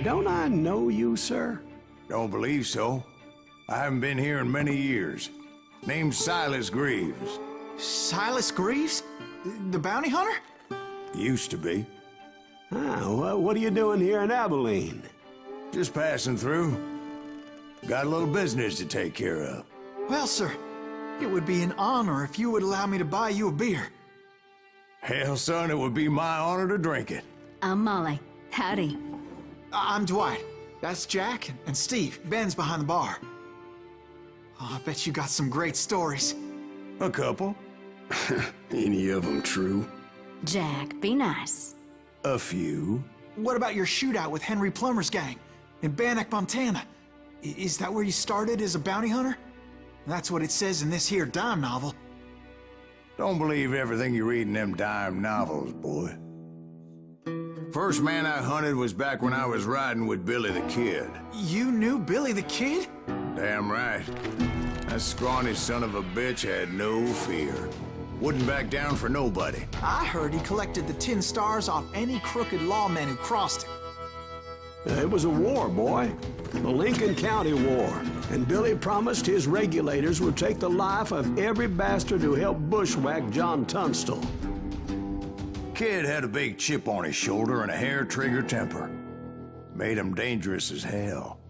Don't I know you, sir? Don't believe so. I haven't been here in many years. Name's Silas Greaves. Silas Greaves? The bounty hunter? Used to be. Ah, what are you doing here in Abilene? Just passing through. Got a little business to take care of. Well, sir, it would be an honor if you would allow me to buy you a beer. Hell, son, it would be my honor to drink it. I'm Molly. Howdy. I'm Dwight. That's Jack and Steve. Ben's behind the bar. Oh, I bet you got some great stories. A couple. Any of them true? Jack, be nice. A few. What about your shootout with Henry Plummer's gang in Bannock, Montana? Is that where you started as a bounty hunter? That's what it says in this here dime novel. Don't believe everything you read in them dime novels, boy. First man I hunted was back when I was riding with Billy the Kid. You knew Billy the Kid? Damn right. That scrawny son of a bitch had no fear. Wouldn't back down for nobody. I heard he collected the 10 stars off any crooked lawmen who crossed him. It was a war, boy. The Lincoln County War. And Billy promised his regulators would take the life of every bastard who helped bushwhack John Tunstall. Kid had a big chip on his shoulder and a hair-trigger temper. Made him dangerous as hell.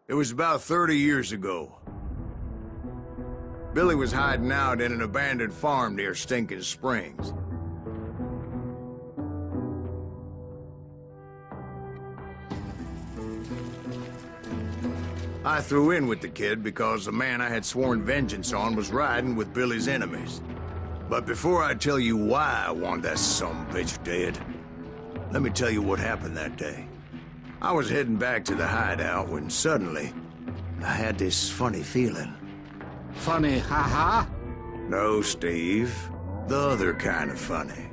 It was about 30 years ago. Billy was hiding out in an abandoned farm near Stinking Springs. I threw in with the kid because the man I had sworn vengeance on was riding with Billy's enemies. But before I tell you why I want that sumbitch dead, let me tell you what happened that day. I was heading back to the hideout when suddenly I had this funny feeling. Funny, haha? No, Steve. The other kind of funny.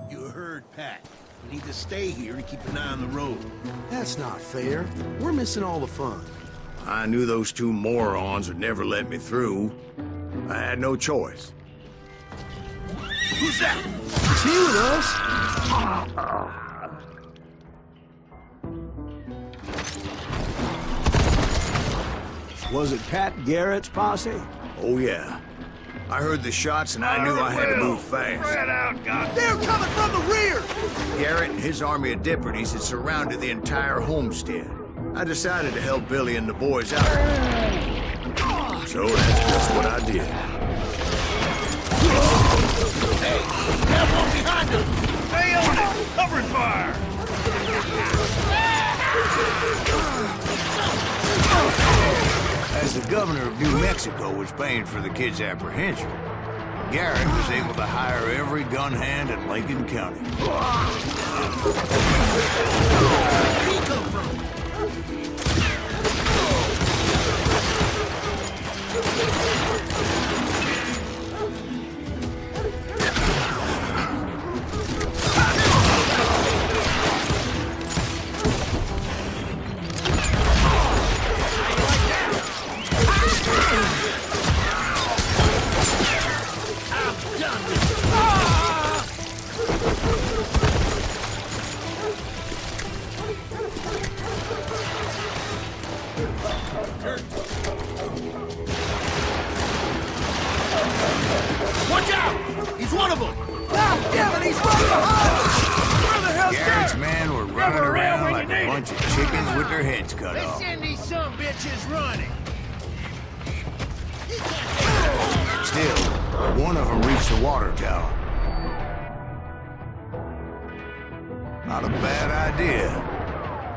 You heard Pat. We need to stay here and keep an eye on the road. That's not fair. We're missing all the fun. I knew those two morons would never let me through. I had no choice. Who's that? Is he with us? Was it Pat Garrett's posse? Oh, yeah. I heard the shots and I knew I had to move fast. Spread out, God. They're coming from the rear! Garrett and his army of deputies had surrounded the entire homestead. I decided to help Billy and the boys out. So that's just what I did. Hey, have one behind us! Stay on it! Covering fire! As the governor of New Mexico was paying for the kid's apprehension, Garrett was able to hire every gun hand in Lincoln County. Where'd he come from? Watch out! He's one of them! Damn it, he's right behind us! Where the hell's Garrett's Garrett? men were running around like a bunch of chickens with their heads cut off. Send these some bitches running. Still, one of them reached the water tower. Not a bad idea.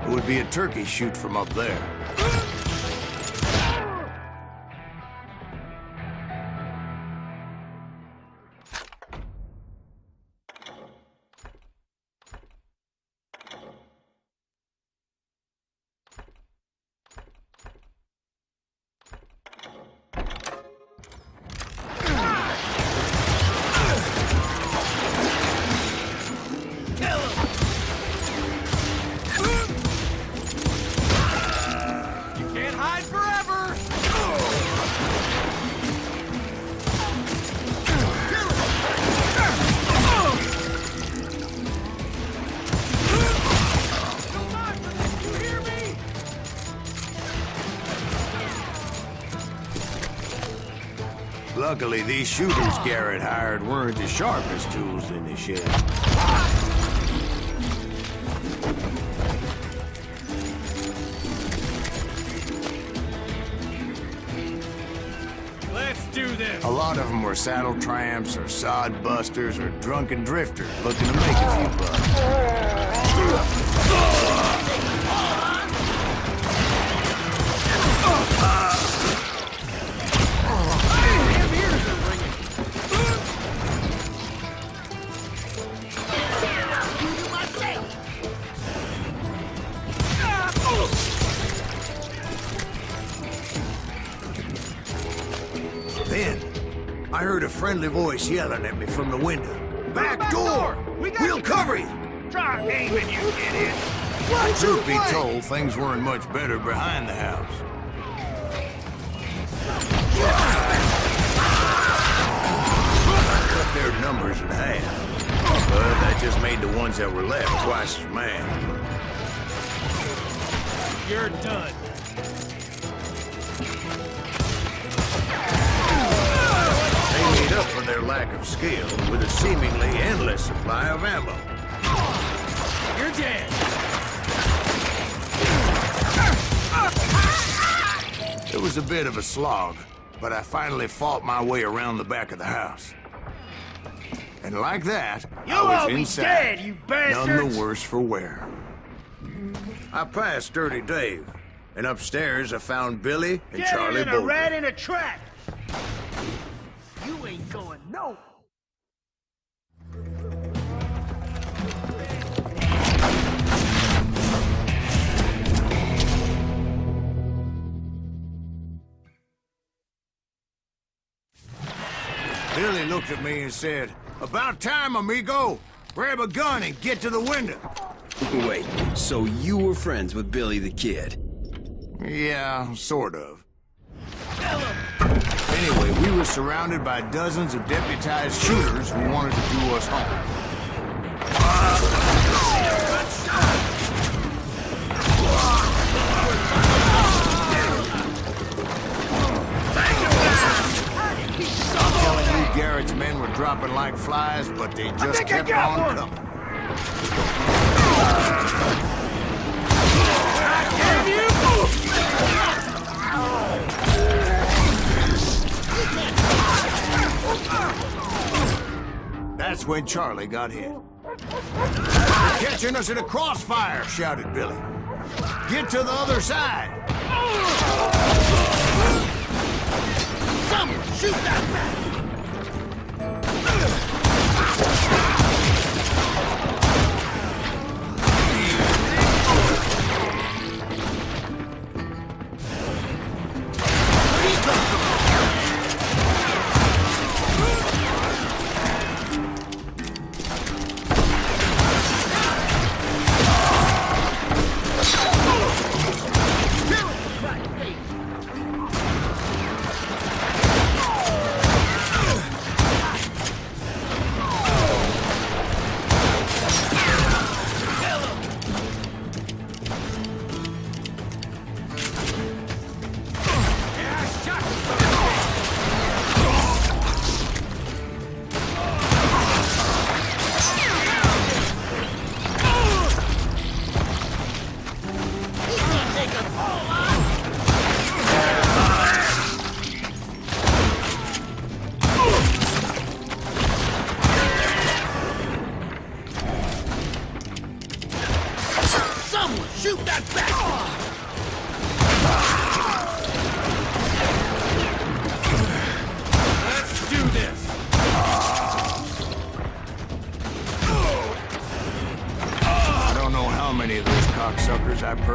It would be a turkey shoot from up there. Luckily, these shooters Garrett hired weren't as sharp as tools in the shed. Let's do this. A lot of them were saddle tramps or sod busters or drunken drifters looking to make a few bucks. Then, I heard a friendly voice yelling at me from the window. Back door! We'll cover you! Try aiming, you idiot. Truth be told, things weren't much better behind the house. Cut their numbers in half, but that just made the ones that were left twice as mad. You're done. They made up for their lack of skill with a seemingly endless supply of ammo. You're dead. It was a bit of a slog, but I finally fought my way around the back of the house. And like that, You I was all be inside, dead, you bastards! none the worse for wear. I passed Dirty Dave, and upstairs I found Billy and Charlie in a Bolton. rat in a trap. You ain't going nowhere. Billy looked at me and said, "About time, amigo. Grab a gun and get to the window." Wait, so you were friends with Billy the Kid? Yeah, sort of. Anyway, we were surrounded by dozens of deputized shooters who wanted to do us harm. I'm telling you, Garrett's men were dropping like flies, but they just kept on coming. That's when Charlie got hit. "They're catching us in a crossfire," shouted Billy. "Get to the other side." Someone shoot that rat.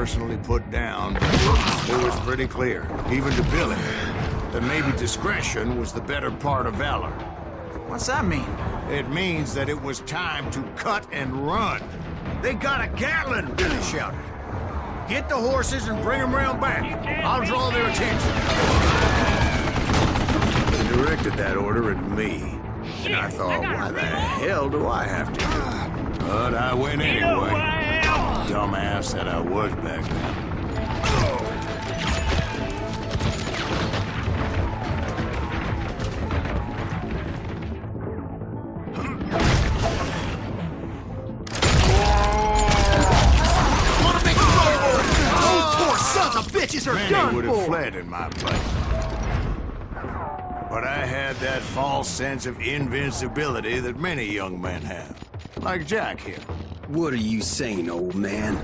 personally put down, it was pretty clear, even to Billy, that maybe discretion was the better part of valor. What's that mean? It means that it was time to cut and run. They got a Gatlin, Billy shouted. Get the horses and bring them round back. I'll draw their attention. He directed that order at me. And I thought, why the hell do I have to? But I went anyway. Dumbass that I was back then. Many would have fled in my place. But I had that false sense of invincibility that many young men have. Like Jack here. What are you saying, old man?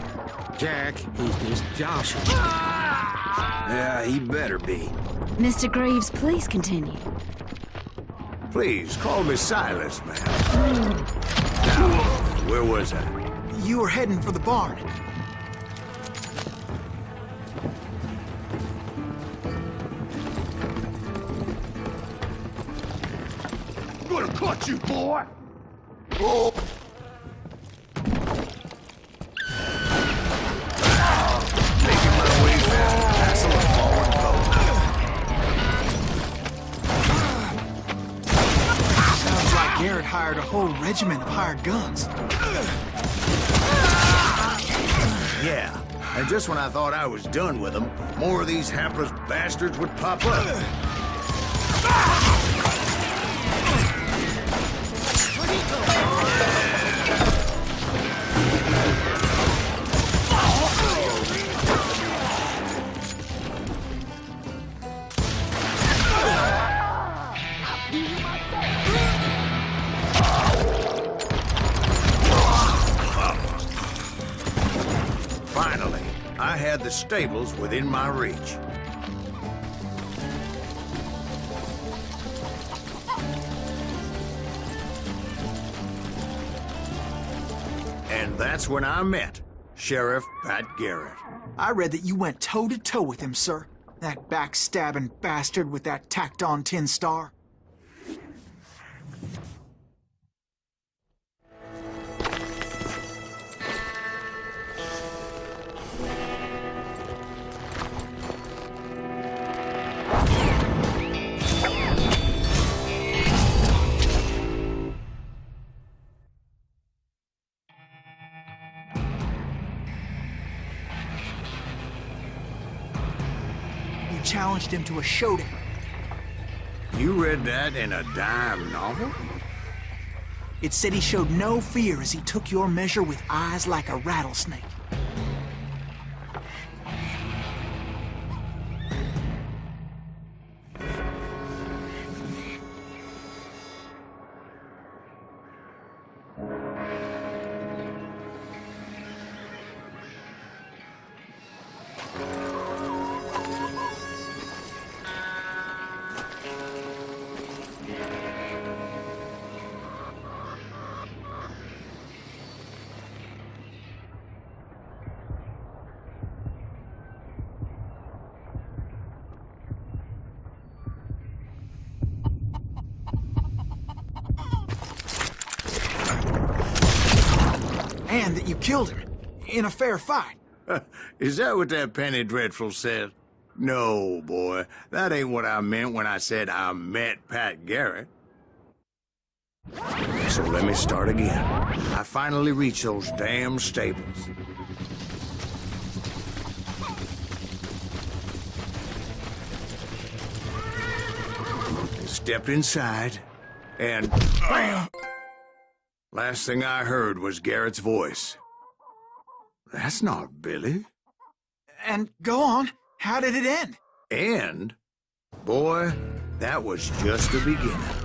Jack, he's just joshing. Yeah, he better be. Mr. Greaves, please continue. Please, call me Silas, man. Now, where was I? You were heading for the barn. I'm gonna cut you, boy! Oh. Making my way past the castle of fallen foes. Sounds like Garrett hired a whole regiment of hired guns. Yeah, and just when I thought I was done with them, more of these hapless bastards would pop up. Finally, I had the stables within my reach. And that's when I met Sheriff Pat Garrett. I read that you went toe-to-toe with him, sir. That backstabbing bastard with that tacked-on tin star. Challenged him to a showdown. You read that in a dime novel? It said he showed no fear as he took your measure with eyes like a rattlesnake. And that you killed him in a fair fight. Is that what that Penny Dreadful said? No, boy. That ain't what I meant when I said I met Pat Garrett. So let me start again. I finally reached those damn stables. Stepped inside, and bam! Last thing I heard was Garrett's voice. That's not Billy. And go on. How did it end? And, boy, that was just the beginning.